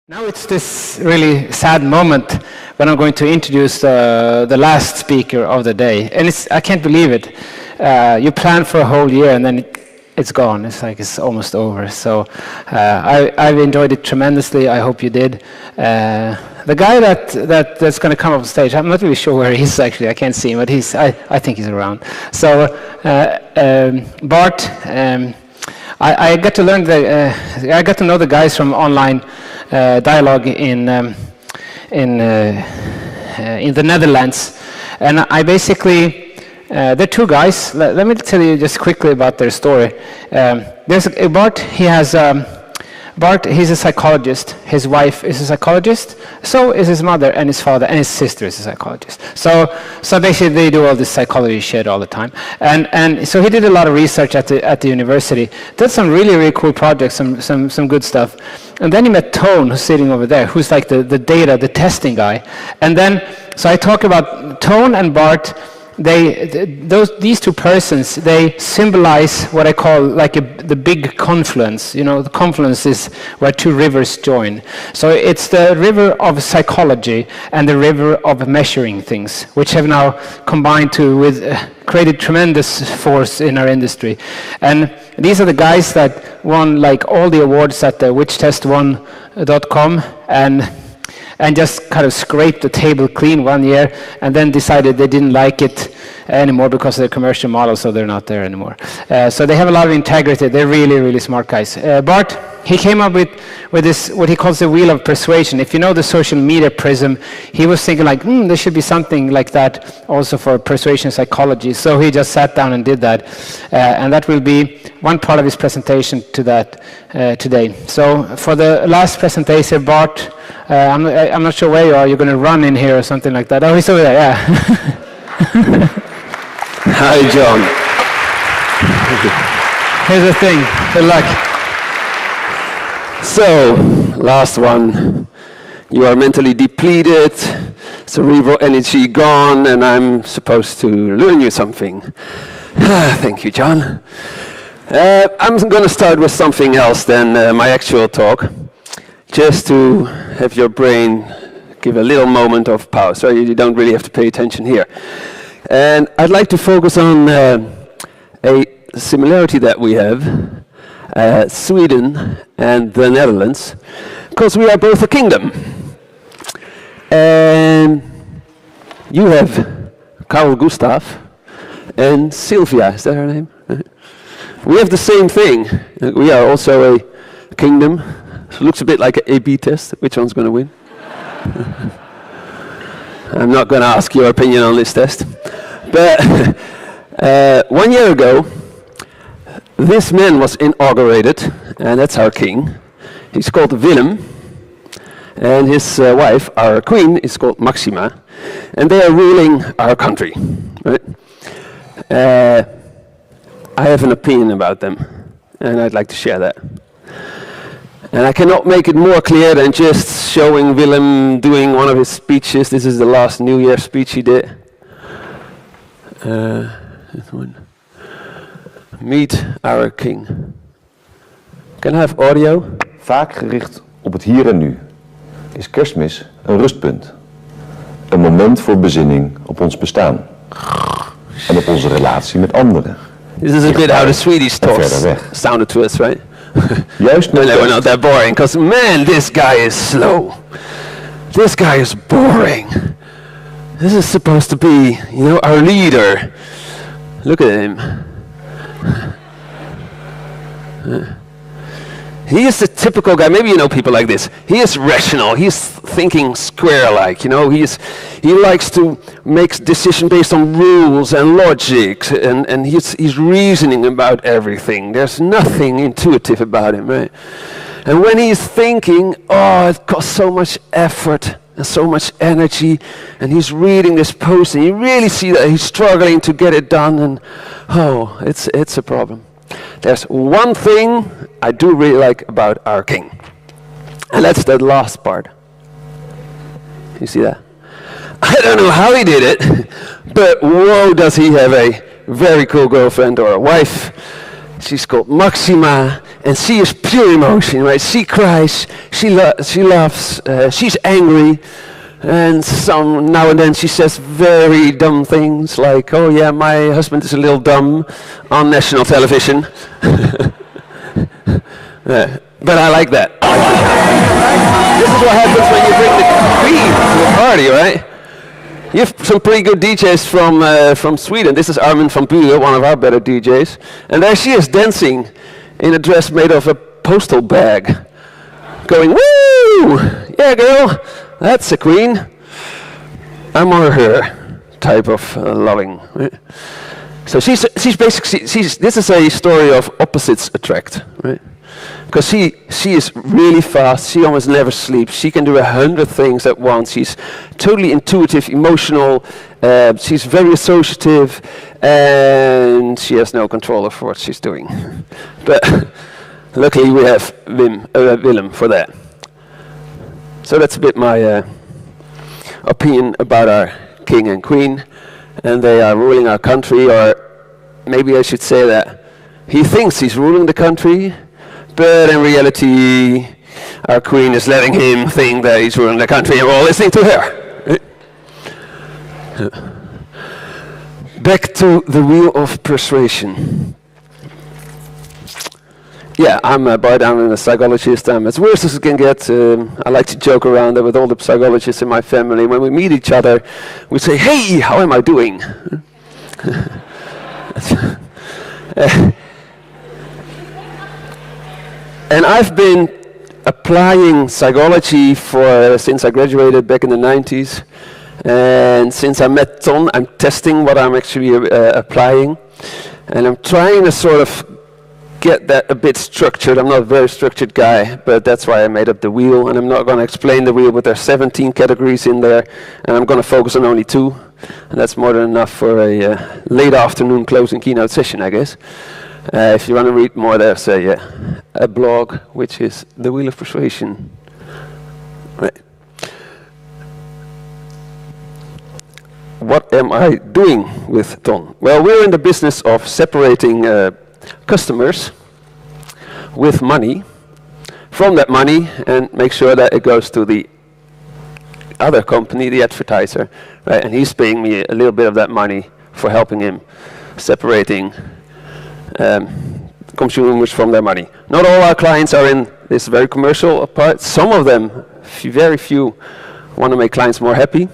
Now it's this really sad moment when I'm going to introduce the last speaker of the day. And I can't believe it. You plan for a whole year and then it's gone. It's like it's almost over. So I've enjoyed it tremendously. I hope you did. The guy that's going to come up on stage, I'm not really sure where he is actually. I can't see him, but I think he's around. So Bart, I got to learn I got to know the guys from online dialogue in the Netherlands, and I basically they're two guys. Let me tell you just quickly about their story. There's Bart. Bart, he's a psychologist. His wife is a psychologist. So is his mother and his father and his sister is a psychologist. So basically they do all this psychology shit all the time. And so he did a lot of research at the university. Did some really cool projects, some good stuff. And then he met Tone, who's sitting over there, who's like the testing guy. And then so I talk about Tone and Bart. These two persons, they symbolize what I call like the big confluence. You know, the confluence is where two rivers join. So it's the river of psychology and the river of measuring things, which have now combined created tremendous force in our industry. And these are the guys that won like all the awards at the whichtest1.com and just kind of scraped the table clean one year and then decided they didn't like it anymore because of their commercial model, so they're not there anymore. So they have a lot of integrity. They're really smart guys. Bart, he came up with this, what he calls the wheel of persuasion. If you know the social media prism, he was thinking like, there should be something like that also for persuasion psychology. So he just sat down and did that. And that will be one part of his presentation to that today. So for the last presentation, Bart, I'm not sure where you are. You're going to run in here or something like that. Oh, he's over there, yeah. Hi, John. Here's the thing. Good luck. So, last one. You are mentally depleted, cerebral energy gone, and I'm supposed to learn you something. Thank you, John. I'm going to start with something else than my actual talk, just to have your brain give a little moment of pause, so you don't really have to pay attention here. And I'd like to focus on a similarity that we have, Sweden and the Netherlands, because we are both a kingdom. And you have Carl Gustav and Sylvia, is that her name? We have the same thing. We are also a kingdom. It looks a bit like an A/B test. Which one's going to win? I'm not going to ask your opinion on this test. But 1 year ago, this man was inaugurated, and that's our king. He's called Willem, and his wife, our queen, is called Maxima, and they are ruling our country. Right? I have an opinion about them, and I'd like to share that. And I cannot make it more clear than just showing Willem doing one of his speeches. This is the last New Year speech he did. This one. Meet our king. Can I have audio? Vaak gericht op het hier en nu is Kerstmis een rustpunt. Een moment voor bezinning op ons bestaan. En op onze relatie met anderen. This is a bit how the Swedish talks sounded to us, right? Juist no, they were not that boring, because man, this guy is slow. This guy is boring. This is supposed to be, our leader. Look at him. He is the typical guy. Maybe you know people like this. He is rational. He's thinking square-like. He likes to make decisions based on rules and logic, and he's reasoning about everything. There's nothing intuitive about him, right? And when he's thinking, it costs so much effort and so much energy, and he's reading this post, and you really see that he's struggling to get it done, and it's a problem. There's one thing I do really like about our king, and that's that last part. You see that? I don't know how he did it, but whoa, does he have a very cool girlfriend or a wife. She's called Maxima, And she is pure emotion, right? She cries, she laughs, she's angry, and now and then she says very dumb things like, "Oh yeah, my husband is a little dumb," on national television. But I like that. This is what happens when you bring the queen to a party, right? You have some pretty good DJs from Sweden. This is Armin van Buren, one of our better DJs. And there she is dancing in a dress made of a postal bag. Going, woo! Yeah, girl, that's a queen. I'm on her type of loving. Right? So she's basically, this is a story of opposites attract, right? Because she is really fast, she almost never sleeps, she can do 100 things at once, she's totally intuitive, emotional, she's very associative, and she has no control of what she's doing. But luckily we have Willem for that. So that's a bit my opinion about our king and queen, and they are ruling our country, or maybe I should say that he thinks he's ruling the country, but in reality, our queen is letting him think that he's ruling the country and we're all listening to her. Back to the wheel of persuasion. Yeah, I'm Bart, I'm a psychologist. I'm as worse as it can get. I like to joke around with all the psychologists in my family. When we meet each other, we say, "Hey, how am I doing?" And I've been applying psychology since I graduated back in the 90s. And since I met Ton, I'm testing what I'm actually applying. And I'm trying to sort of get that a bit structured. I'm not a very structured guy, but that's why I made up the wheel. And I'm not going to explain the wheel, but there's 17 categories in there. And I'm going to focus on only 2. And that's more than enough for a late afternoon closing keynote session, I guess. If you want to read more, there's a blog, which is The Wheel of Persuasion. Right. What am I doing with Ton? Well, we're in the business of separating customers with money from that money and make sure that it goes to the other company, the advertiser, right? And he's paying me a little bit of that money for helping him separating consumers from their money. Not all our clients are in this very commercial part. Some of them, very few, want to make clients more happy.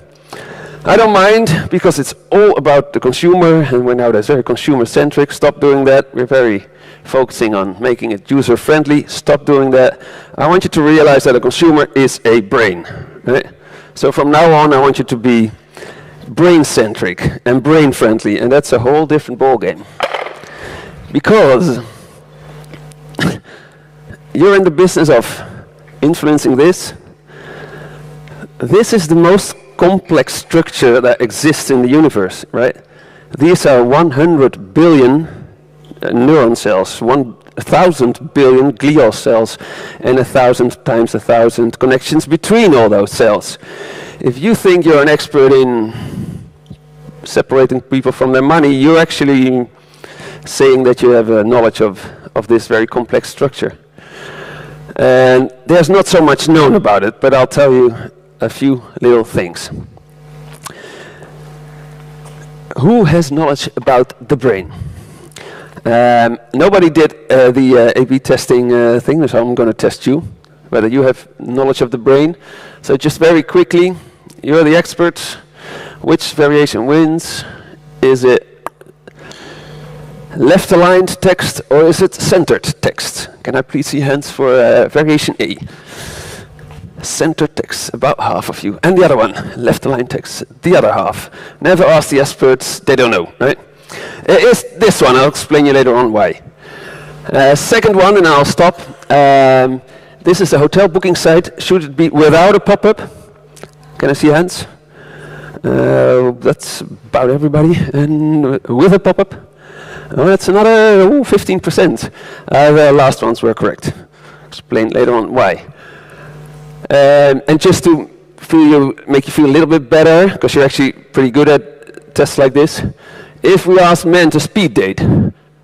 I don't mind, because it's all about the consumer, and we're nowadays very consumer-centric. Stop doing that. We're very focusing on making it user-friendly. Stop doing that. I want you to realize that a consumer is a brain, right? So from now on, I want you to be brain-centric and brain-friendly, and that's a whole different ballgame. Because you're in the business of influencing this. This is the most complex structure that exists in the universe, right? These are 100 billion neuron cells, 1,000 billion glial cells, and 1,000 times 1,000 connections between all those cells. If you think you're an expert in separating people from their money, you're actually saying that you have a knowledge of this very complex structure. And there's not so much known about it, but I'll tell you a few little things. Who has knowledge about the brain? Nobody did the A/B testing thing, so I'm going to test you, whether you have knowledge of the brain. So just very quickly, you're the expert. Which variation wins? Is it left-aligned text or is it centered text? Can I please see hands for variation A? Centered text, about half of you. And the other one, left-aligned text, the other half. Never ask the experts, they don't know, right? It is this one, I'll explain you later on why. Second one, and I'll stop. This is a hotel booking site. Should it be without a pop-up? Can I see hands? That's about everybody. And with a pop-up? Oh, that's another 15%. The last ones were correct. Explain later on why. And just to make you feel a little bit better, because you're actually pretty good at tests like this, if we ask men to speed date,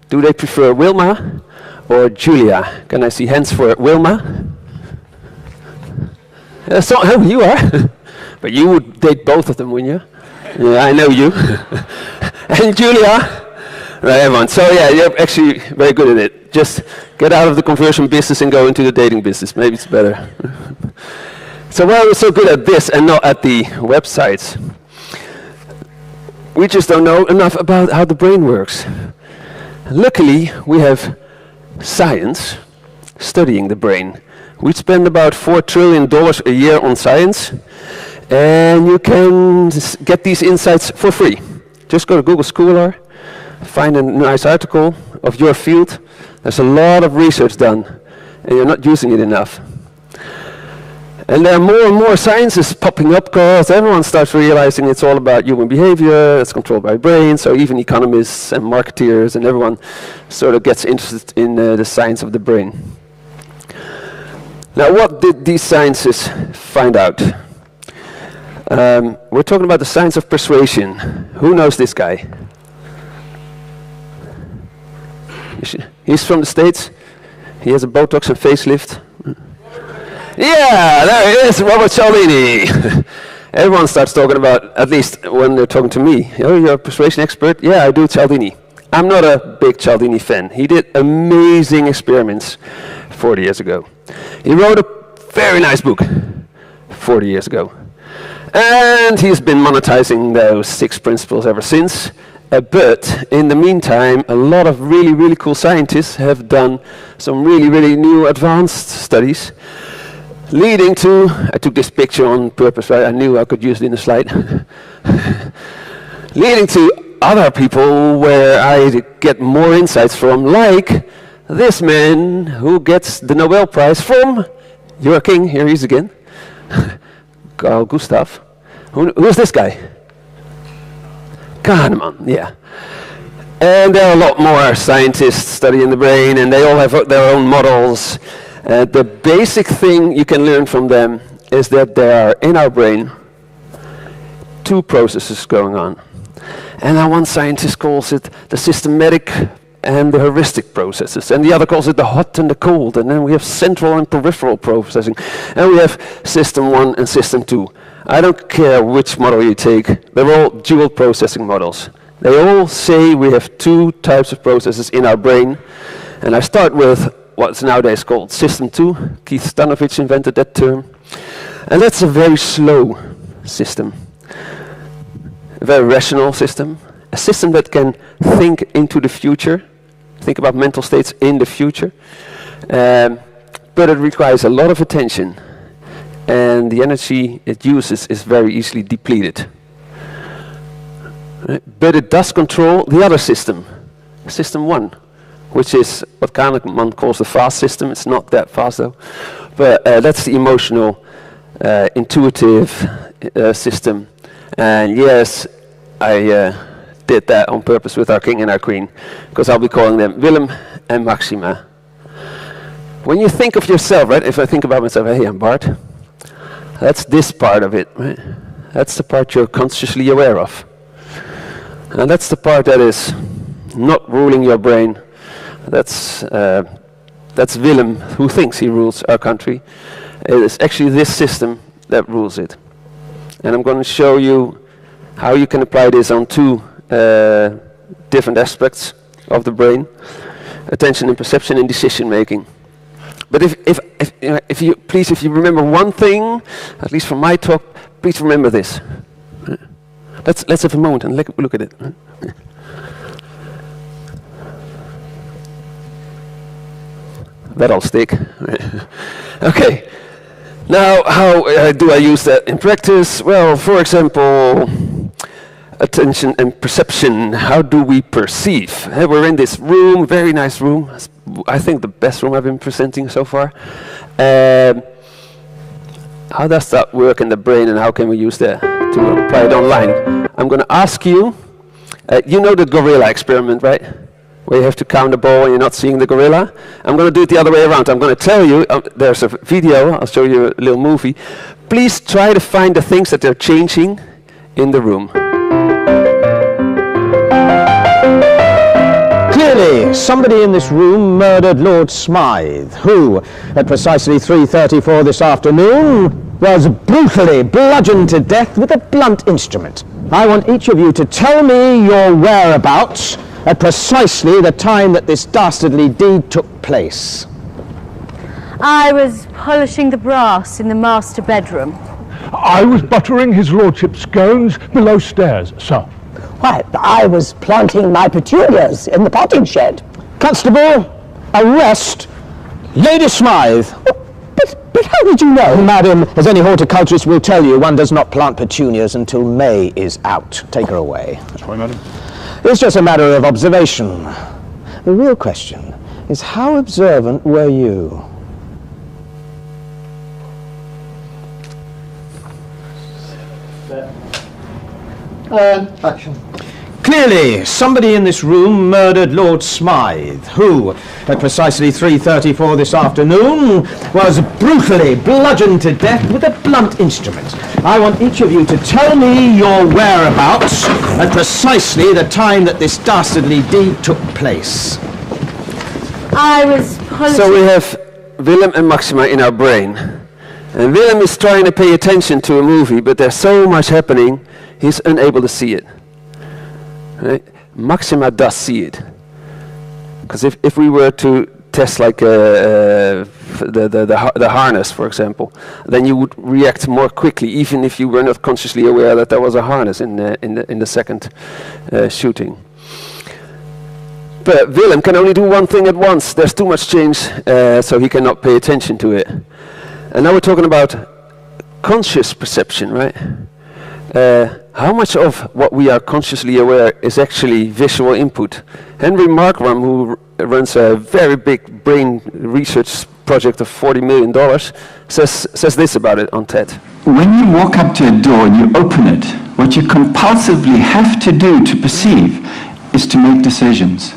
do they prefer Wilma or Julia? Can I see hands for Wilma? Oh, you are. But you would date both of them, wouldn't you? Yeah, I know you. And Julia. Right, everyone. So yeah, you're actually very good at it. Just get out of the conversion business and go into the dating business. Maybe it's better. So why are we so good at this and not at the websites? We just don't know enough about how the brain works. Luckily, we have science studying the brain. We spend about $4 trillion a year on science, and you can get these insights for free. Just go to Google Scholar, find a nice article of your field. There's a lot of research done, and you're not using it enough. And there are more and more sciences popping up because everyone starts realizing it's all about human behavior, it's controlled by brain, so even economists and marketeers and everyone sort of gets interested in the science of the brain. Now, what did these sciences find out? We're talking about the science of persuasion. Who knows this guy? He's from the States. He has a Botox and facelift. Yeah, there he is, Robert Cialdini. Everyone starts talking about, at least when they're talking to me, oh, you're a persuasion expert? Yeah, I do Cialdini. I'm not a big Cialdini fan. He did amazing experiments 40 years ago. He wrote a very nice book 40 years ago. And he's been monetizing those 6 principles ever since. But in the meantime, a lot of really, really cool scientists have done some really, really new advanced studies leading to, I took this picture on purpose, right? I knew I could use it in a slide. Leading to other people where I get more insights from, like this man who gets the Nobel Prize from your king, here he is again, Carl Gustav. Who's this guy? Kahneman, yeah. And there are a lot more scientists studying the brain, and they all have their own models. The basic thing you can learn from them is that there are, in our brain, 2 processes going on. And one scientist calls it the systematic and the heuristic processes, and the other calls it the hot and the cold, and then we have central and peripheral processing, and we have system 1 and system 2. I don't care which model you take, they're all dual processing models. They all say we have 2 types of processes in our brain, and I start with what's nowadays called System 2. Keith Stanovich invented that term. And that's a very slow system, a very rational system, a system that can think into the future, think about mental states in the future, but it requires a lot of attention, and the energy it uses is very easily depleted. Right? But it does control the other system, System 1. Which is what Kahneman calls the fast system. It's not that fast though. But that's the emotional, intuitive system. And yes, I did that on purpose with our king and our queen, because I'll be calling them Willem and Maxima. When you think of yourself, right, if I think about myself, hey, I'm Bart, that's this part of it, right? That's the part you're consciously aware of. And that's the part that is not ruling your brain. That's Willem, who thinks he rules our country. It is actually this system that rules it. And I'm going to show you how you can apply this on 2 different aspects of the brain: attention and perception and decision making. But if you remember one thing, at least from my talk, please remember this. Let's have a moment and look at it. That'll stick. Okay. Now, how do I use that in practice? Well, for example, attention and perception. How do we perceive? We're in this room, very nice room. I think the best room I've been presenting so far. How does that work in the brain, and how can we use that to apply it online? I'm going to ask you, you know the gorilla experiment, right? Where you have to count a ball and you're not seeing the gorilla. I'm going to do it the other way around. I'm going to tell you, there's a video, I'll show you a little movie. Please try to find the things that are changing in the room. Clearly, Clearly, somebody in this room murdered Lord Smythe, who, at precisely 3:34 this afternoon, was brutally bludgeoned to death with a blunt instrument. I want each of you to tell me your whereabouts at precisely the time that this dastardly deed took place. I was polishing the brass in the master bedroom. I was buttering his lordship's scones below stairs, sir. Why, I was planting my petunias in the potting shed. Constable, arrest Lady Smythe. But how did you know? Madam, as any horticulturist will tell you, one does not plant petunias until May is out. Take her away. That's right, madam. It's just a matter of observation. The real question is, how observant were you? Action. Clearly, somebody in this room murdered Lord Smythe, who, at precisely 3:34 this afternoon, was brutally bludgeoned to death with a blunt instrument. I want each of you to tell me your whereabouts at precisely the time that this dastardly deed took place. I was polishing... So we have Willem and Maxima in our brain. And Willem is trying to pay attention to a movie, but there's so much happening, he's unable to see it. Right? Maxima does see it. Because if we were to test like the harness, for example, then you would react more quickly, even if you were not consciously aware that there was a harness in the second shooting. But Willem can only do one thing at once. There's too much change, so he cannot pay attention to it. And now we're talking about conscious perception, right? How much of what we are consciously aware is actually visual input? Henry Markram, who runs a very big brain research project of $40 million, says this about it on TED. When you walk up to a door and you open it, what you compulsively have to do to perceive is to make decisions.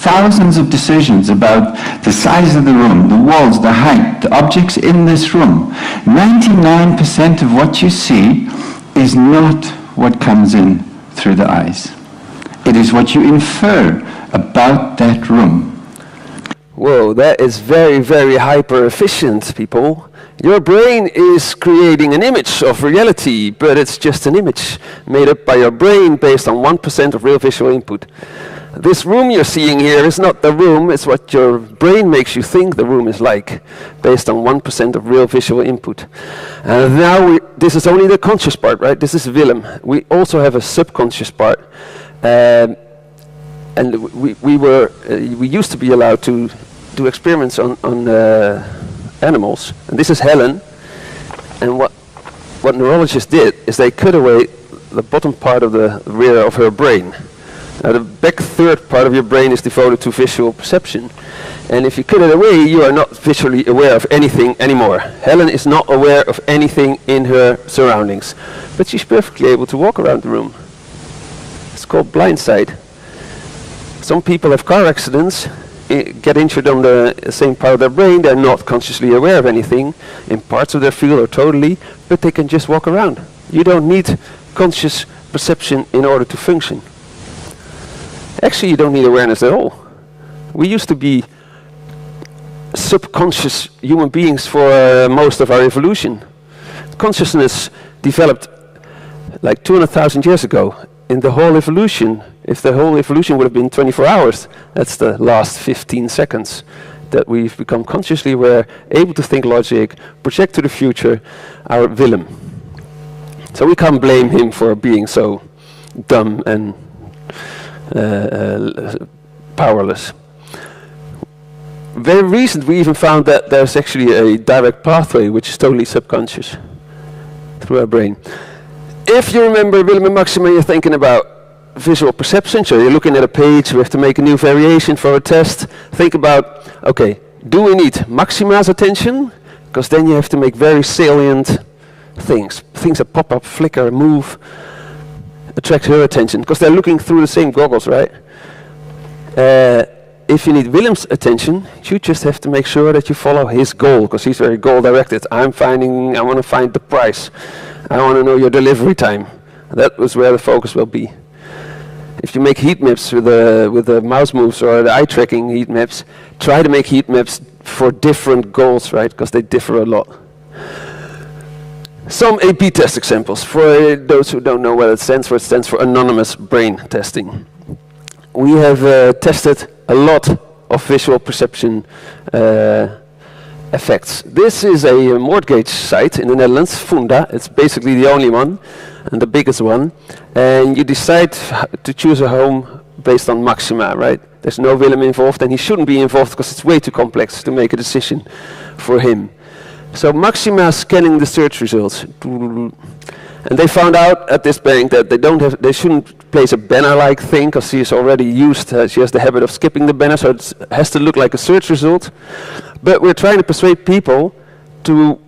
Thousands of decisions about the size of the room, the walls, the height, the objects in this room. 99% of what you see is not what comes in through the eyes. It is what you infer about that room. Whoa, that is very, very hyper efficient, people. Your brain is creating an image of reality, but it's just an image made up by your brain based on 1% of real visual input. This room you're seeing here is not the room, it's what your brain makes you think the room is like, based on 1% of real visual input. And now this is only the conscious part, right? This is Willem. We also have a subconscious part. And we used to be allowed to do experiments on animals. And this is Helen. And what neurologists did is they cut away the bottom part of the rear of her brain. Now the back third part of your brain is devoted to visual perception. And if you cut it away, you are not visually aware of anything anymore. Helen is not aware of anything in her surroundings. But she's perfectly able to walk around the room. It's called blindsight. Some people have car accidents, get injured on the same part of their brain. They're not consciously aware of anything in parts of their field or totally, but they can just walk around. You don't need conscious perception in order to function. Actually, you don't need awareness at all. We used to be subconscious human beings for most of our evolution. Consciousness developed like 200,000 years ago. In the whole evolution, if the whole evolution would have been 24 hours, that's the last 15 seconds that we've become consciously aware, able to think logic, project to the future, our Willem. So we can't blame him for being so dumb and powerless. Very recent, we even found that there's actually a direct pathway which is totally subconscious through our brain. If you remember Willem and Maxima, you're thinking about visual perception. So you're looking at a page, we have to make a new variation for a test. Think about, okay, do we need Maxima's attention? Because then you have to make very salient things that pop up, flicker, move, attract her attention, because they're looking through the same goggles, right? If you need Willem's attention, you just have to make sure that you follow his goal, because he's very goal-directed. I want to find the price. I want to know your delivery time. That was where the focus will be. if you make heat maps with the mouse moves or the eye tracking heat maps, try to make heat maps for different goals, right? Because they differ a lot. Some A/B test examples for those who don't know what it stands for. It stands for anonymous brain testing. We have tested a lot of visual perception effects. This is a mortgage site in the Netherlands, Funda. It's basically the only one and the biggest one. And you decide to choose a home based on maxima, right? There's no Willem involved, and he shouldn't be involved because it's way too complex to make a decision for him. So maxima scanning the search results. And they found out at this bank that they shouldn't place a banner-like thing because she is already used, she has the habit of skipping the banner, so it has to look like a search result. But we're trying to persuade people to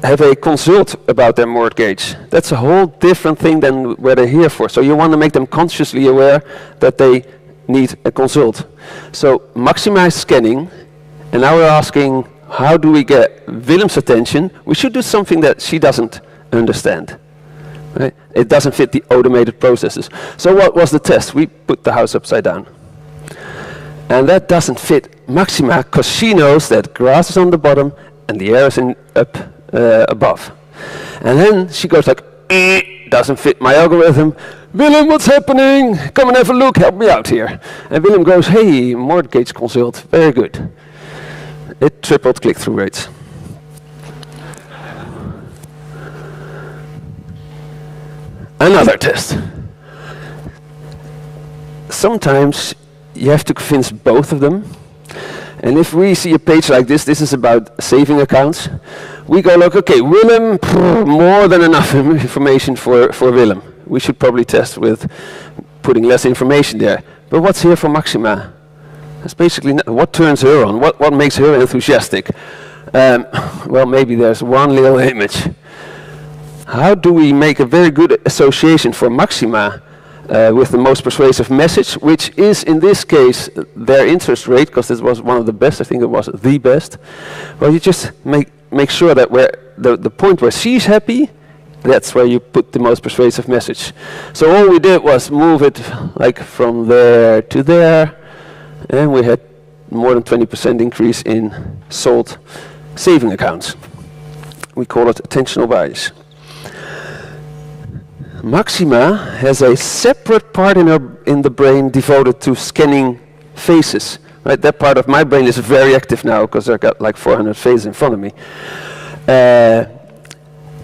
have a consult about their mortgage. That's a whole different thing than what they're here for. So you want to make them consciously aware that they need a consult. So maximize scanning, and now we're asking, how do we get Willem's attention? We should do something that she doesn't understand. Right? It doesn't fit the automated processes. So what was the test? We put the house upside down. And that doesn't fit Maxima because she knows that grass is on the bottom and the air is up above. And then she goes like, doesn't fit my algorithm. Willem, what's happening? Come and have a look, help me out here. And Willem goes, hey, mortgage consult, very good. It tripled click-through rates. Another test. Sometimes you have to convince both of them. And if we see a page like this is about saving accounts, we go like, okay, Willem, more than enough information for Willem. We should probably test with putting less information there. But what's here for Maxima? That's basically what turns her on, what makes her enthusiastic. Well, maybe there's one little image. How do we make a very good association for Maxima with the most persuasive message, which is in this case their interest rate, because this was one of the best, I think it was the best. Well, you just make sure that where the point where she's happy, that's where you put the most persuasive message. So all we did was move it like from there to there, and we had more than 20% increase in sold saving accounts. We call it attentional bias. Maxima has a separate part in the brain devoted to scanning faces. Right? That part of my brain is very active now because I've got like 400 faces in front of me.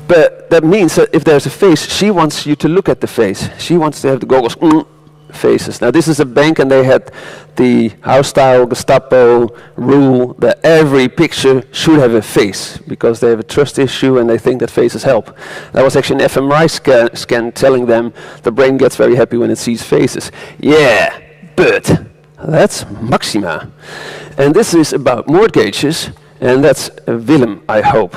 But that means that if there's a face, she wants you to look at the face. She wants to have the goggles faces. Now this is a bank and they had the house-style Gestapo rule that every picture should have a face because they have a trust issue and they think that faces help. That was actually an fMRI scan telling them the brain gets very happy when it sees faces. Yeah, but that's Maxima. And this is about mortgages, and that's Willem, I hope.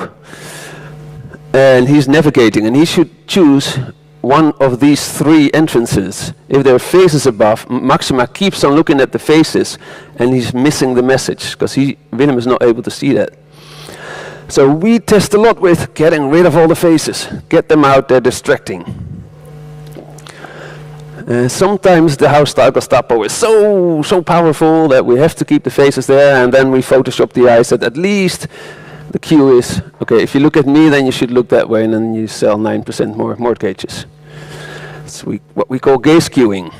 And he's navigating, and he should choose one of these three entrances. If there are faces above, Maxima keeps on looking at the faces, and he's missing the message, because Willem is not able to see that. So we test a lot with getting rid of all the faces. Get them out, they're distracting. Sometimes the house-style Gestapo is so powerful that we have to keep the faces there, and then we Photoshop the eyes that at least the cue is, okay, if you look at me, then you should look that way, and then you sell 9% more mortgages. It's what we call gaze cueing.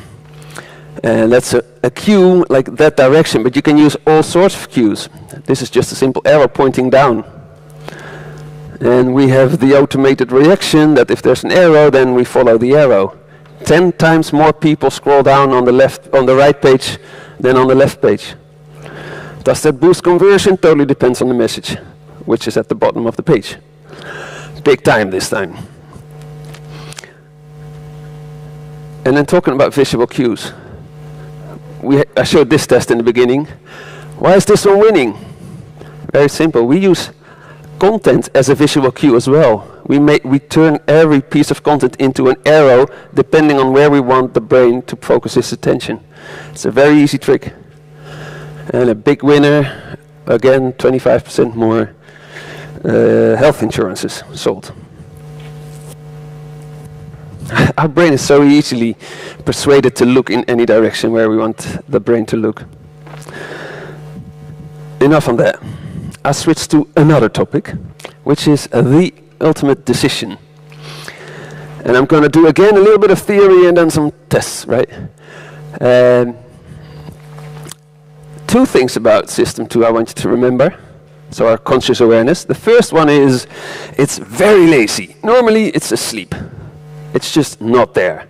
And that's a cue like that direction, but you can use all sorts of cues. This is just a simple arrow pointing down. And we have the automated reaction that if there's an arrow, then we follow the arrow. 10 times more people scroll down on the right page than on the left page. Does that boost conversion? Totally depends on the message, which is at the bottom of the page. Big time this time. And then talking about visual cues. I showed this test in the beginning. Why is this one winning? Very simple. We use content as a visual cue as well. We turn every piece of content into an arrow depending on where we want the brain to focus its attention. It's a very easy trick. And a big winner, again, 25% more health insurances sold. Our brain is so easily persuaded to look in any direction where we want the brain to look. Enough on that. I switch to another topic, which is the ultimate decision. And I'm going to do again a little bit of theory and then some tests, right? Two things about System 2 I want you to remember. So our conscious awareness. The first one is it's very lazy. Normally it's asleep. It's just not there,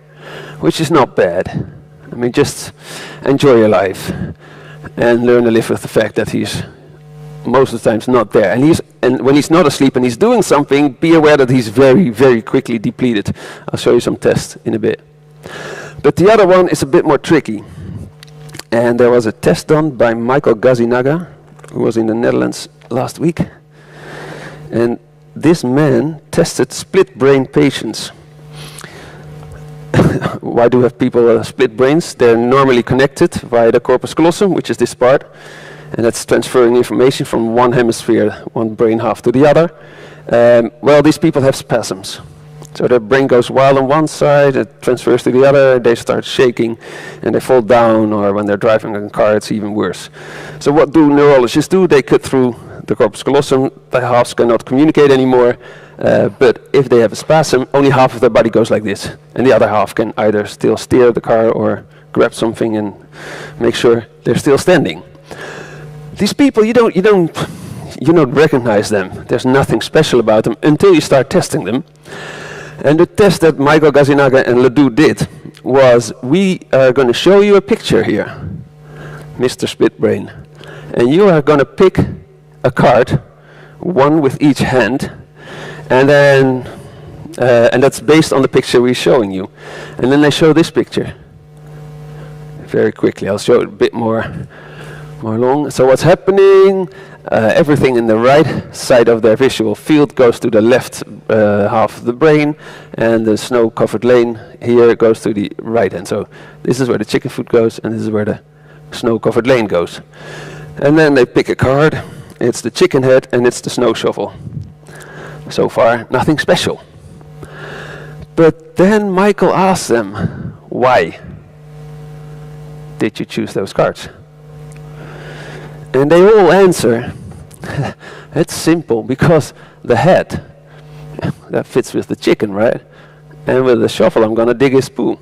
which is not bad. I mean, just enjoy your life and learn to live with the fact that he's most of the times not there. And when he's not asleep and he's doing something, be aware that he's very, very quickly depleted. I'll show you some tests in a bit. But the other one is a bit more tricky. And there was a test done by Michael Gazinaga, who was in the Netherlands last week. And this man tested split brain patients. Why do we have people split brains? They're normally connected via the corpus callosum, which is this part. And that's transferring information from one hemisphere, one brain half to the other. Well, these people have spasms. So their brain goes wild on one side, it transfers to the other, they start shaking, and they fall down, or when they're driving a car, it's even worse. So what do neurologists do? They cut through the corpus callosum, the halves cannot communicate anymore, but if they have a spasm, only half of their body goes like this, and the other half can either still steer the car or grab something and make sure they're still standing. These people, you don't recognize them. There's nothing special about them until you start testing them. And the test that Michael Gazinaga and Ledoux did was, we are going to show you a picture here, Mr. Split Brain. And you are going to pick a card, one with each hand, and then and that's based on the picture we're showing you. And then they show this picture. Very quickly, I'll show it a bit more long. So what's happening? Everything in the right side of their visual field goes to the left half of the brain, and the snow-covered lane here goes to the right hand. So this is where the chicken foot goes, and this is where the snow-covered lane goes. And then they pick a card. It's the chicken head, and it's the snow shovel. So far, nothing special. But then Michael asks them, why did you choose those cards? And they all answer, it's simple, because the head, that fits with the chicken, right? And with the shovel, I'm going to dig his poo.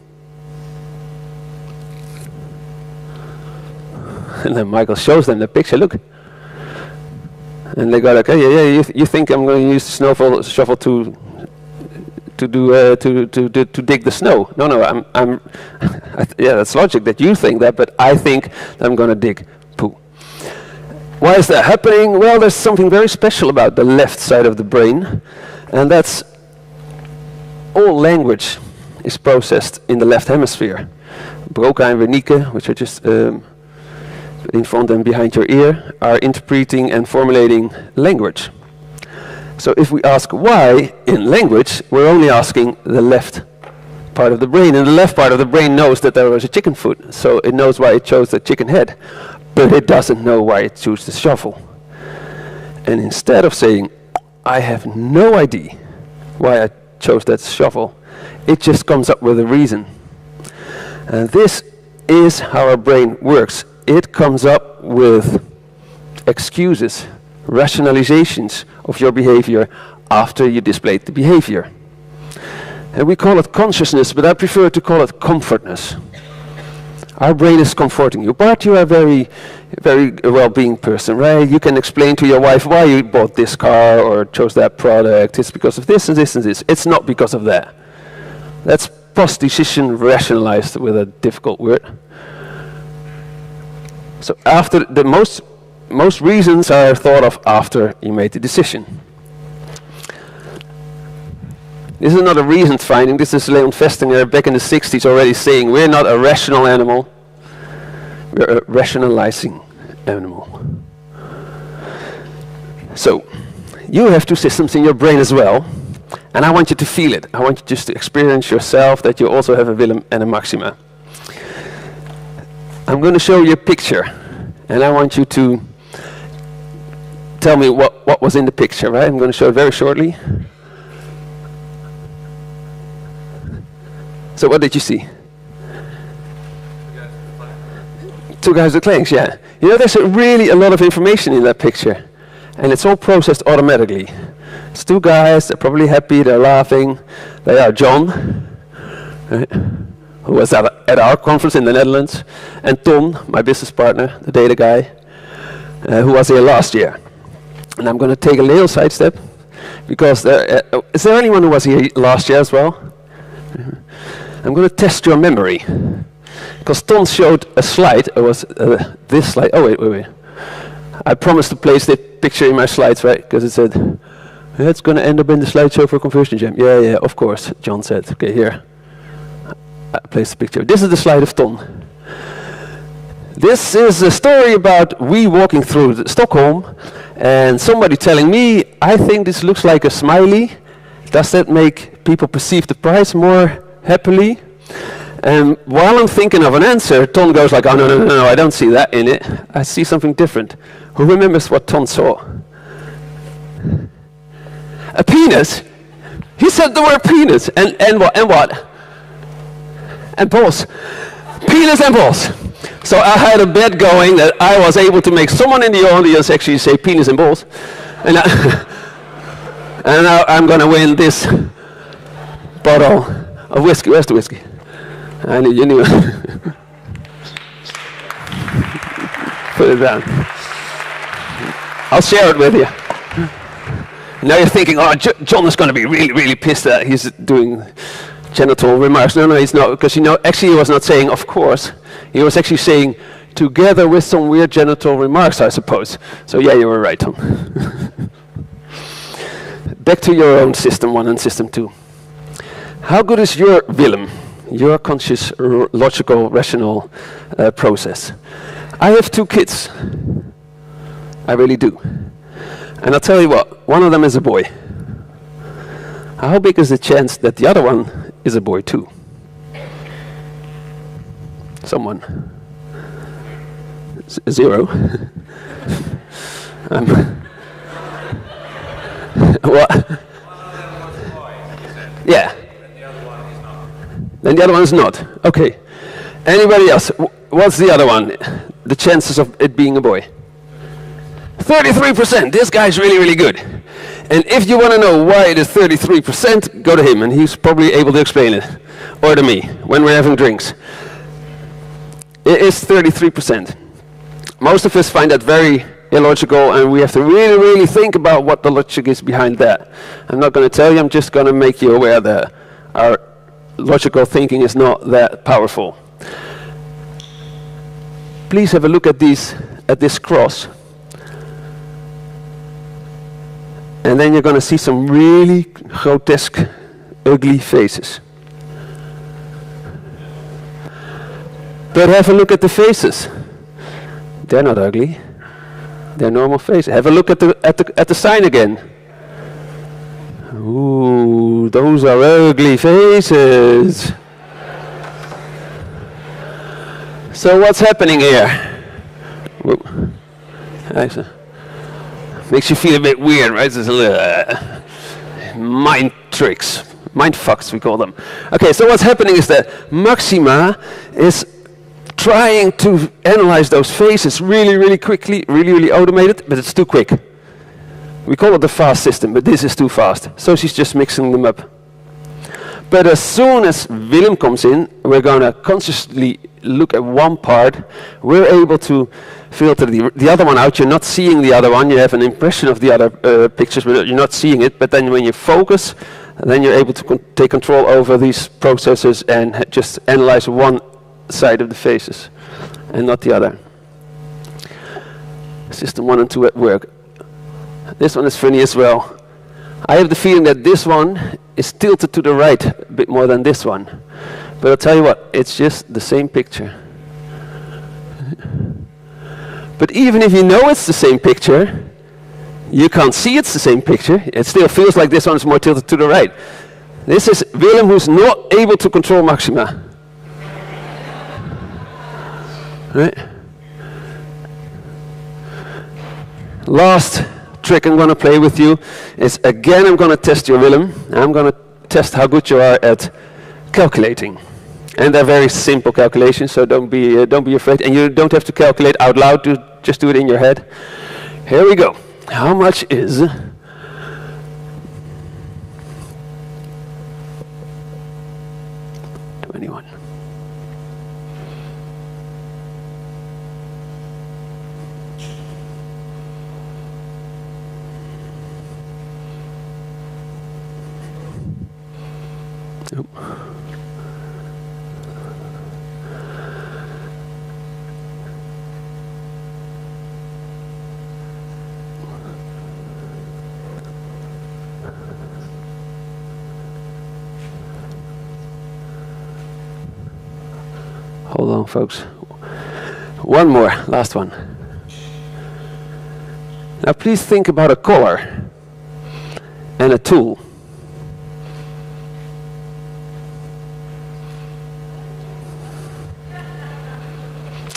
And then Michael shows them the picture, look. And they go like, oh, yeah, you think I'm going to use the shovel to dig the snow? No, yeah, that's logic that you think that, but I think that I'm going to dig poo. Why is that happening? Well, there's something very special about the left side of the brain, and that's all language is processed in the left hemisphere. Broca and Wernicke, which are just in front and behind your ear, are interpreting and formulating language. So if we ask why in language, we're only asking the left part of the brain, and the left part of the brain knows that there was a chicken foot, so it knows why it chose the chicken head. But it doesn't know why it chose the shovel. And instead of saying, I have no idea why I chose that shovel, it just comes up with a reason. And this is how our brain works. It comes up with excuses, rationalizations of your behavior after you displayed the behavior. And we call it consciousness, but I prefer to call it comfortness. Our brain is comforting you. Bart, you are a very, very well-being person, right? You can explain to your wife why you bought this car or chose that product. It's because of this and this and this. It's not because of that. That's post-decision rationalized with a difficult word. So after the most reasons are thought of after you made the decision. This is not a recent finding. This is Leon Festinger back in the 60s already saying we're not a rational animal, we're a rationalizing animal. So, you have two systems in your brain as well, and I want you to feel it. I want you just to experience yourself that you also have a Willem and a Maxima. I'm going to show you a picture, and I want you to tell me what was in the picture, right? I'm going to show it very shortly. So what did you see? Two guys with planks, yeah. You know, there's really a lot of information in that picture. And it's all processed automatically. It's two guys, they're probably happy, they're laughing. They are John, right, who was at our conference in the Netherlands, and Tom, my business partner, the data guy, who was here last year. And I'm going to take a little sidestep, because is there anyone who was here last year as well? I'm going to test your memory. Because Tom showed a slide, it was this slide. Oh, wait. I promised to place the picture in my slides, right? Because it said, it's going to end up in the slideshow for Conversion Jam. Yeah, of course, John said. Okay, here. I placed the picture. This is the slide of Tom. This is a story about we walking through Stockholm and somebody telling me, I think this looks like a smiley. Does that make people perceive the price more happily? And while I'm thinking of an answer, Tom goes like, oh, no, I don't see that in it. I see something different. Who remembers what Tom saw? A penis? He said the word penis. And what? And balls. Penis and balls. So I had a bet going that I was able to make someone in the audience actually say penis and balls. And now I'm going to win this bottle of whiskey. Where's the whiskey? I knew you knew. Put it down. I'll share it with you. Now you're thinking, oh, John is going to be really, really pissed that he's doing genital remarks. No, he's not, because actually he was not saying, of course. He was actually saying, together with some weird genital remarks, I suppose. So yeah, you were right, Tom. Back to your own system 1 and system 2. How good is your Willem? Your conscious, logical, rational process. I have 2 kids. I really do. And I'll tell you what, one of them is a boy. How big is the chance that the other one is a boy too? Someone? 0. What? Yeah. Then the other one is not. Okay. Anybody else? What's the other one? The chances of it being a boy? 33%. This guy's really, really good. And if you want to know why it is 33%, go to him, and he's probably able to explain it. Or to me, when we're having drinks. It is 33%. Most of us find that very illogical, and we have to really, really think about what the logic is behind that. I'm not going to tell you, I'm just going to make you aware that our logical thinking is not that powerful. Please have a look at this cross. And then you're going to see some really grotesque, ugly faces. But have a look at the faces. They're not ugly. They're normal faces. Have a look at the sign again. Ooh, those are ugly faces. So what's happening here? Makes you feel a bit weird, right? There's a little mind tricks, mind fucks we call them. Okay, so what's happening is that Maxima is trying to analyze those faces really, really quickly, really, really automated, but it's too quick. We call it the fast system, but this is too fast. So she's just mixing them up. But as soon as Willem comes in, we're going to consciously look at one part. We're able to filter the other one out. You're not seeing the other one. You have an impression of the other pictures, but you're not seeing it. But then when you focus, then you're able to take control over these processes and just analyze one side of the faces and not the other. System 1 and 2 at work. This one is funny as well. I have the feeling that this one is tilted to the right a bit more than this one. But I'll tell you what, it's just the same picture. But even if you know it's the same picture, you can't see it's the same picture. It still feels like this one is more tilted to the right. This is Willem who's not able to control Maxima. Right? Last trick I'm going to play with you is, again, I'm going to test your Willem. I'm going to test how good you are at calculating. And they're very simple calculations, so don't be afraid. And you don't have to calculate out loud, just do it in your head. Here we go. How much is 21? Nope. Hold on, folks. One more, last one. Now please think about a collar and a tool.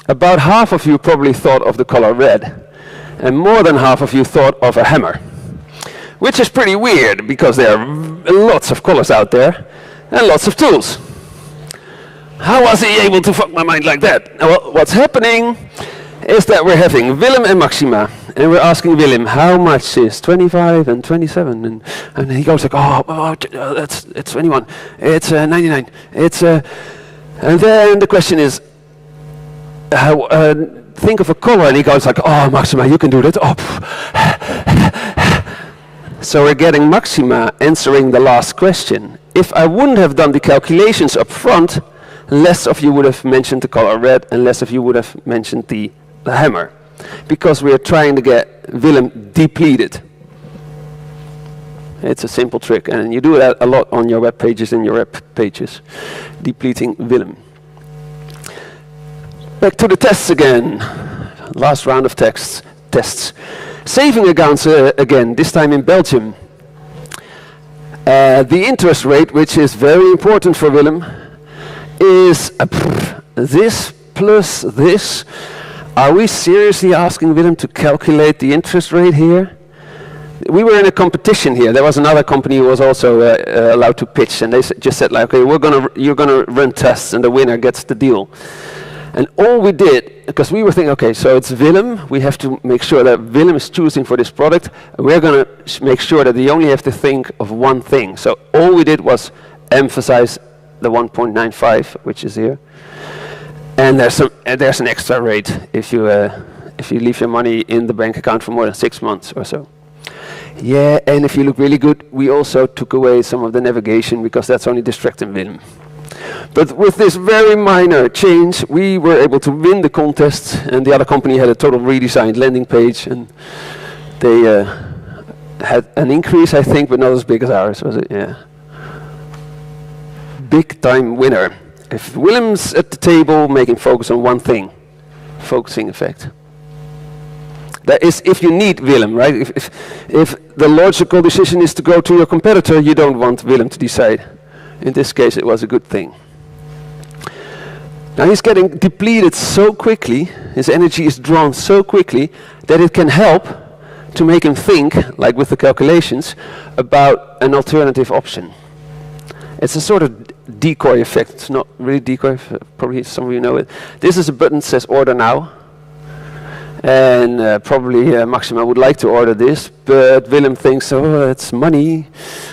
About half of you probably thought of the color red, and more than half of you thought of a hammer, which is pretty weird because there are lots of colors out there and lots of tools. How was he able to fuck my mind like that? Well, what's happening is that we're having Willem and Maxima, and we're asking Willem, how much is 25 and 27? And he goes like, it's 21, it's 99, it's and then the question is, think of a color, and he goes like, oh, Maxima, you can do that. Oh. So we're getting Maxima answering the last question. If I wouldn't have done the calculations up front, less of you would have mentioned the color red, and less of you would have mentioned the hammer, because we are trying to get Willem depleted. It's a simple trick, and you do that a lot on your web pages and your web pages, depleting Willem. Back to the tests again. Last round of tests. Saving accounts again, this time in Belgium. The interest rate, which is very important for Willem, is this plus this. Are we seriously asking Willem to calculate the interest rate here? We were in a competition here. There was another company who was also allowed to pitch, and they just said, like, okay, you're gonna run tests, and the winner gets the deal. And all we did, because we were thinking, okay, so it's Willem, we have to make sure that Willem is choosing for this product, and we're going to make sure that they only have to think of one thing. So all we did was emphasize the 1.95, which is here. And there's an extra rate if you leave your money in the bank account for more than 6 months or so. Yeah, and if you look really good, we also took away some of the navigation, because that's only distracting Willem. But with this very minor change, we were able to win the contest, and the other company had a total redesigned landing page, and they had an increase, I think, but not as big as ours, was it? Yeah. Big time winner. If Willem's at the table making focus on one thing, focusing effect. That is if you need Willem, right? If the logical decision is to go to your competitor, you don't want Willem to decide. In this case, it was a good thing. Now he's getting depleted so quickly, his energy is drawn so quickly, that it can help to make him think, like with the calculations, about an alternative option. It's a sort of decoy effect. It's not really decoy, probably some of you know it. This is a button that says order now. And probably Maxima would like to order this, but Willem thinks, oh, it's money,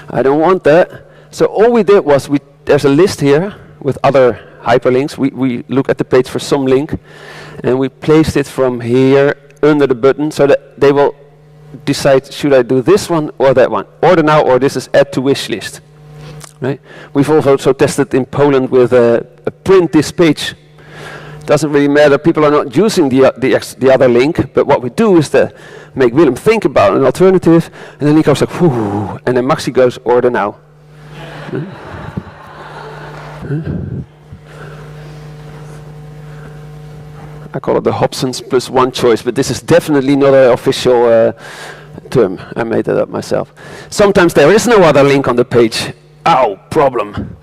I don't want that. So all we did was, there's a list here with other hyperlinks. We look at the page for some link, and we placed it from here under the button so that they will decide, should I do this one or that one? Order now, or this is add to wish list. Right? We've also tested in Poland with a print this page. Doesn't really matter, people are not using the other link, but what we do is to make Willem think about an alternative, and then he goes like, whoo, and then Maxi goes, order now. I call it the Hobson's plus one choice, but this is definitely not an official term. I made that up myself. Sometimes there is no other link on the page. Ow, problem.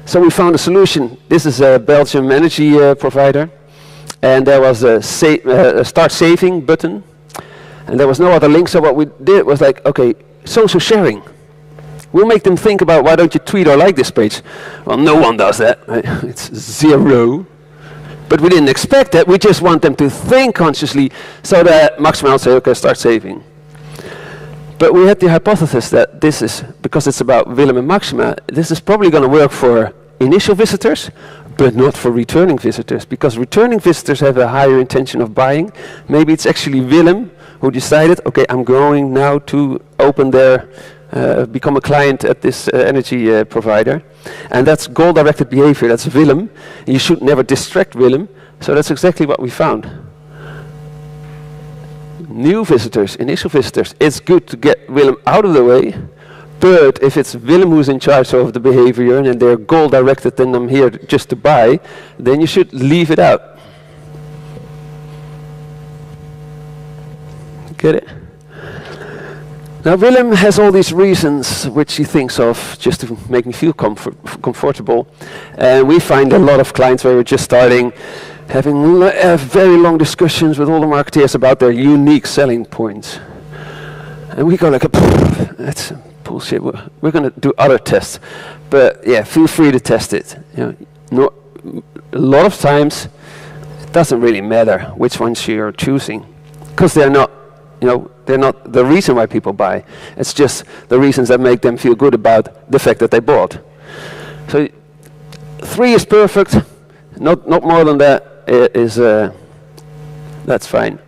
So we found a solution. This is a Belgian energy provider, and there was a start saving button, and there was no other link. So what we did was like, okay, social sharing. We'll make them think about, why don't you tweet or like this page? Well, no one does that. Right? It's 0. But we didn't expect that. We just want them to think consciously so that Maxima will say, okay, start saving. But we had the hypothesis that this is, because it's about Willem and Maxima, this is probably going to work for initial visitors, but not for returning visitors, because returning visitors have a higher intention of buying. Maybe it's actually Willem who decided, okay, I'm going now to open their, become a client at this energy provider. And that's goal-directed behavior, that's Willem. You should never distract Willem, so that's exactly what we found. New visitors, initial visitors, it's good to get Willem out of the way, but if it's Willem who's in charge of the behavior and they're goal-directed and I'm here just to buy, then you should leave it out. Get it? Now Willem has all these reasons which he thinks of just to make me feel comfortable. And we find a lot of clients where we're just starting, having very long discussions with all the marketeers about their unique selling points. And we go like, that's bullshit, we're going to do other tests. But yeah, feel free to test it. You know, a lot of times, it doesn't really matter which ones you're choosing, because they're not, you know, they're not the reason why people buy. It's just the reasons that make them feel good about the fact that they bought. So 3 is perfect, not more than that is, that's fine.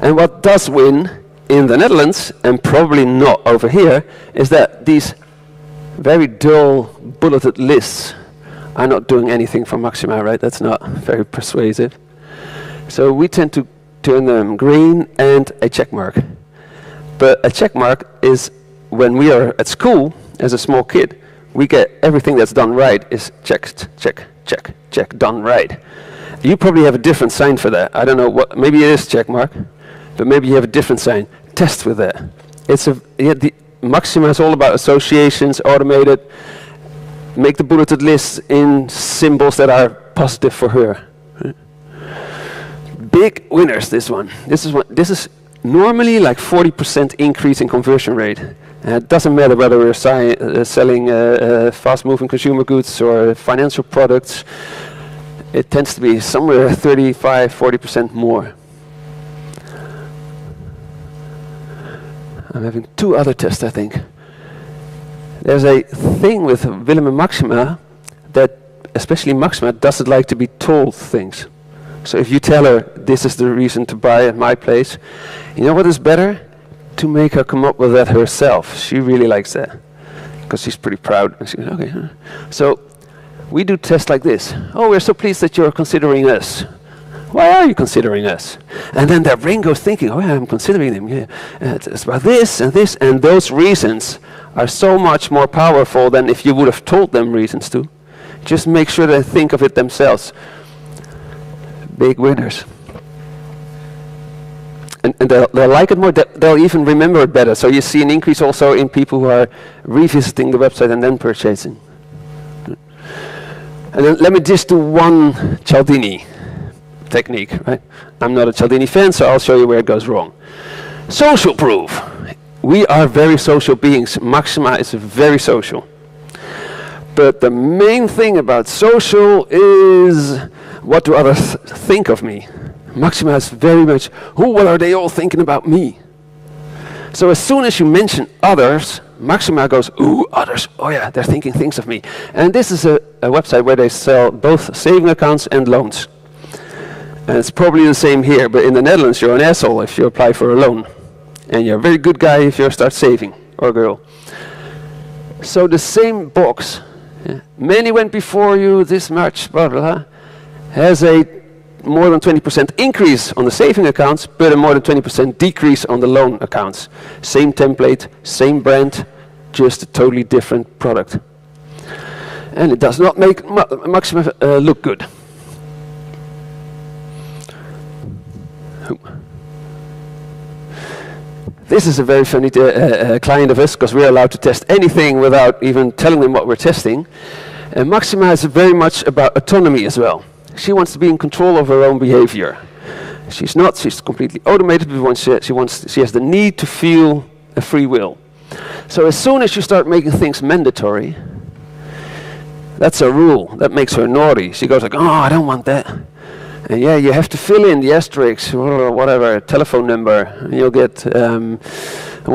And what does win in the Netherlands, and probably not over here, is that these very dull bulleted lists are not doing anything for Maxima, right? That's not very persuasive. So we tend to turn them green and a check mark. But a check mark is when we are at school as a small kid, we get everything that's done right is checked, check, check, check, done right. You probably have a different sign for that. I don't know what, maybe it is check mark, but maybe you have a different sign. Test with that. It's a, yeah, the Maxima is all about associations, automated, make the bulleted lists in symbols that are positive for her. Big winners, this one. This is normally like 40% increase in conversion rate. It doesn't matter whether we're selling fast-moving consumer goods or financial products. It tends to be somewhere 35–40% more. I'm having 2 other tests, I think. There's a thing with Willem and Maxima that, especially Maxima, doesn't like to be told things. So if you tell her, this is the reason to buy at my place, you know what is better? To make her come up with that herself. She really likes that, because she's pretty proud. And she goes, okay. Huh. So we do tests like this. Oh, we're so pleased that you're considering us. Why are you considering us? And then their brain goes thinking, oh yeah, I'm considering them. Yeah. It's about this, and those reasons are so much more powerful than if you would have told them reasons to. Just make sure they think of it themselves. Big winners. And they'll like it more, they'll even remember it better. So you see an increase also in people who are revisiting the website and then purchasing. And then let me just do one Cialdini technique, right? I'm not a Cialdini fan, so I'll show you where it goes wrong. Social proof. We are very social beings. Maxima is very social. But the main thing about social is, what do others think of me? Maxima is very much, what are they all thinking about me? So as soon as you mention others, Maxima goes, ooh, others, oh yeah, they're thinking things of me. And this is a website where they sell both saving accounts and loans. And it's probably the same here, but in the Netherlands you're an asshole if you apply for a loan. And you're a very good guy if you start saving, or girl. So the same box, many went before you, this much, blah, blah, blah, has a more than 20% increase on the saving accounts, but a more than 20% decrease on the loan accounts. Same template, same brand, just a totally different product. And it does not make Maxima look good. This is a very funny client of us, because we're allowed to test anything without even telling them what we're testing. And Maxima is very much about autonomy as well. She wants to be in control of her own behavior. She's not, she's completely automated, but she has the need to feel a free will. So as soon as you start making things mandatory, that's a rule. That makes her naughty. She goes like, oh, I don't want that. And yeah, you have to fill in the asterisk or whatever, telephone number, and you'll get 1,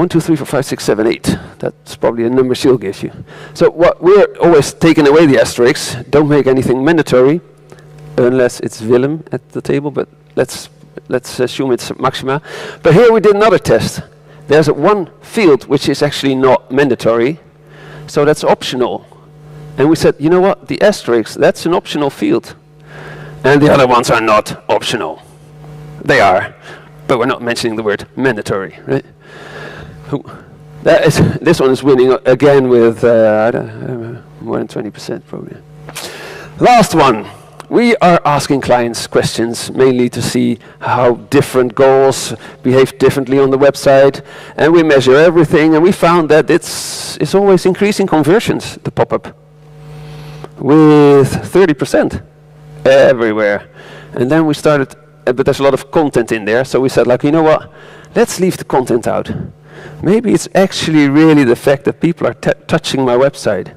2, 3, 4, 5, 6, 7, 8. That's probably a number she'll give you. So what we're always taking away the asterisks. Don't make anything mandatory, unless it's Willem at the table, but let's assume it's Maxima. But here we did another test. There's one field which is actually not mandatory, so that's optional. And we said, you know what, the asterisk, that's an optional field. And the other ones are not optional. They are, but we're not mentioning the word mandatory, right? This one is winning again with I don't know, more than 20% probably. Last one. We are asking clients questions mainly to see how different goals behave differently on the website, and we measure everything, and we found that it's always increasing conversions, the pop-up, with 30%. Everywhere. And then we started, but there's a lot of content in there, so we said, like, you know what, let's leave the content out. Maybe it's actually really the fact that people are touching my website.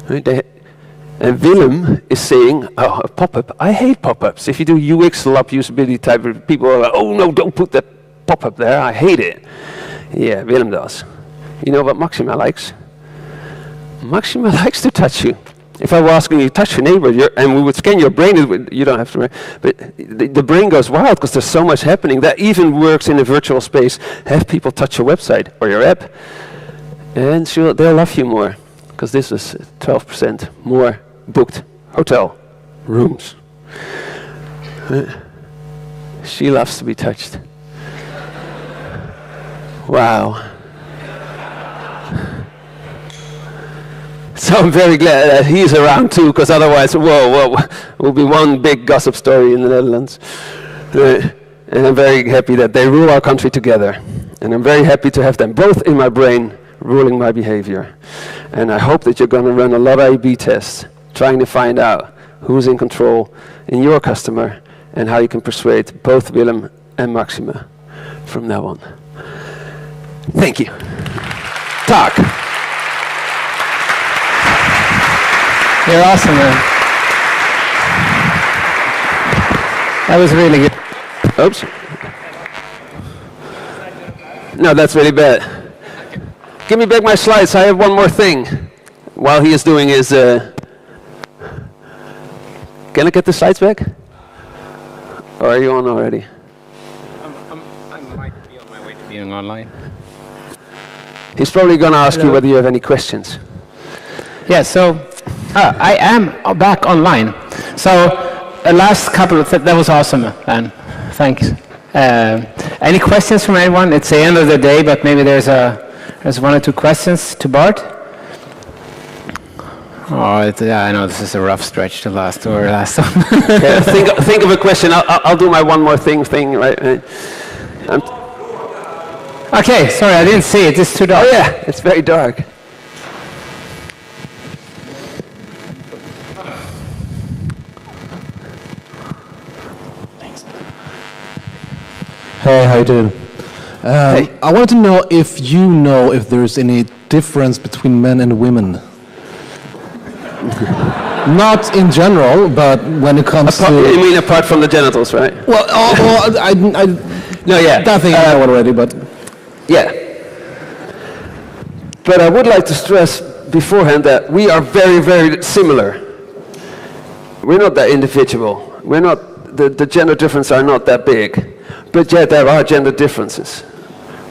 Right? And Willem is saying, oh, a pop-up, I hate pop-ups. If you do UX lab usability type of people are like, oh no, don't put that pop-up there, I hate it. Yeah, Willem does. You know what Maxima likes? Maxima likes to touch you. If I were asking you to touch your neighbor, and we would scan your brain, you don't have to, but the brain goes wild because there's so much happening that even works in a virtual space. Have people touch your website or your app, and they'll love you more, because this is 12% more booked hotel rooms. She loves to be touched. Wow. So I'm very glad that he's around too, because otherwise, whoa, will be one big gossip story in the Netherlands. And I'm very happy that they rule our country together. And I'm very happy to have them both in my brain ruling my behavior. And I hope that you're going to run a lot of A/B tests, trying to find out who's in control in your customer and how you can persuade both Willem and Maxima from now on. Thank you. Talk. You're awesome, man. That was really good. Oops. No, that's really bad. Give me back my slides. I have one more thing. While he is doing his... Can I get the slides back? Or are you on already? I might be on my way to being online. He's probably going to ask you whether you have any questions. Yeah, so I am back online. So last couple of that was awesome, man. Thanks. Any questions from anyone? It's the end of the day, but maybe there's one or two questions to Bart. Oh, yeah, I know this is a rough stretch to last one. Okay, think of a question. I'll do my one more thing, right? Okay, sorry, I didn't see it. It's too dark. Oh yeah, it's very dark. Hey, how you doing? Hey. I wanted to know if there's any difference between men and women. Not in general, but when it comes to... You mean apart from the genitals, right? Well, no, yeah. That thing I know already, but... Yeah. But I would like to stress beforehand that we are very, very similar. We're not that individual. We're not... The gender differences are not that big. But yet there are gender differences.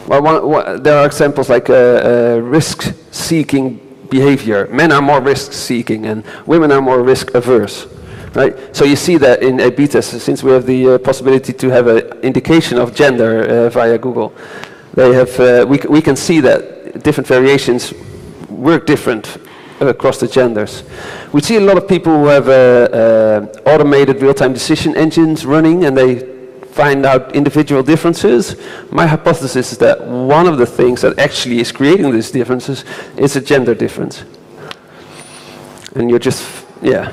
Well, there are examples like risk-seeking behavior. Men are more risk-seeking and women are more risk-averse. Right? So you see that in A/B tests, since we have the possibility to have an indication of gender via Google. They have, we can see that different variations work different across the genders. We see a lot of people who have automated real-time decision engines running, and they find out individual differences. My hypothesis is that one of the things that actually is creating these differences is a gender difference. And you're just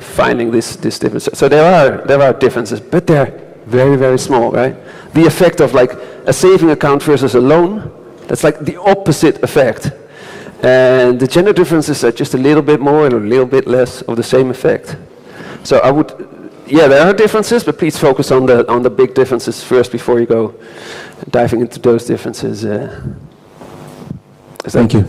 finding this difference. So there are differences, but they're very, very small, right? The effect of like a saving account versus a loan, that's like the opposite effect. And the gender differences are just a little bit more and a little bit less of the same effect. So I would, yeah, there are differences, but please focus on the big differences first before you go diving into those differences. Thank you.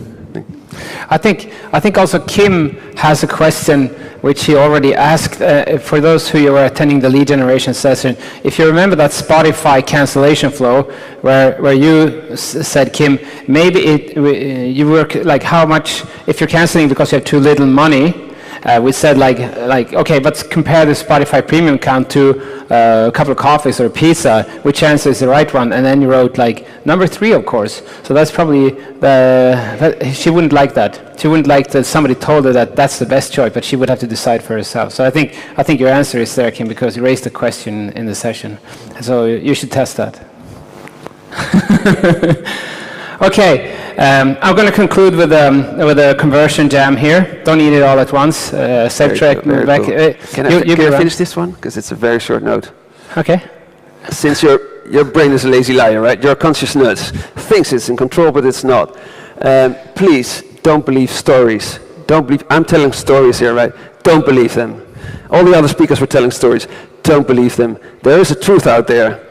I think also Kim has a question which he already asked. For those who were attending the lead generation session, if you remember that Spotify cancellation flow, where you said, Kim, maybe you work like how much if you're canceling because you have too little money. We said like okay, let's compare the Spotify premium count to a couple of coffees or a pizza. Which answer is the right one? And then you wrote like number 3, of course. So that's probably she wouldn't like that. She wouldn't like that somebody told her that that's the best choice, but she would have to decide for herself. So I think your answer is there, Kim, because you raised the question in the session. So you should test that. Okay, I'm going to conclude with a conversion jam here. Don't eat it all at once. Safe track. Cool, back. Cool. Can I finish this one? Because it's a very short note. Okay. Since your brain is a lazy liar, right? Your consciousness thinks it's in control, but it's not. Please don't believe stories. Don't believe. I'm telling stories here, right? Don't believe them. All the other speakers were telling stories. Don't believe them. There is a truth out there.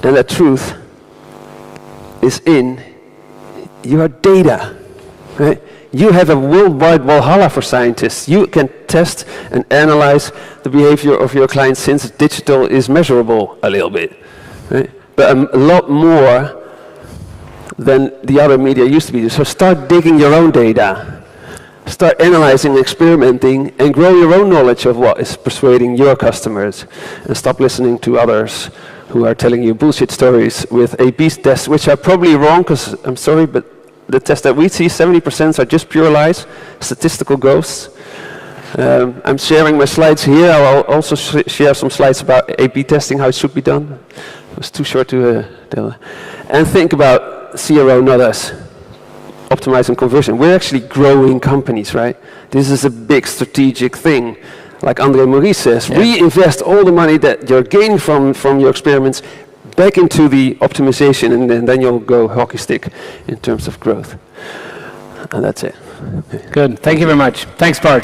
And that truth is in your data, right? You have a worldwide Valhalla for scientists. You can test and analyze the behavior of your clients since digital is measurable a little bit, right? But a lot more than the other media used to be. So start digging your own data. Start analyzing, experimenting, and grow your own knowledge of what is persuading your customers. And stop listening to others who are telling you bullshit stories with A/B tests, which are probably wrong, because I'm sorry, but the tests that we see, 70% are just pure lies, statistical ghosts. I'm sharing my slides here. I'll also share some slides about A/B testing, how it should be done. It was too short to tell. And think about CRO, not us. Optimizing conversion. We're actually growing companies, right? This is a big strategic thing. Like André Maurice says, reinvest all the money that you're gaining from your experiments back into the optimization, and then you'll go hockey stick in terms of growth. And that's it. Good. Thank you very much. Thanks, Bart.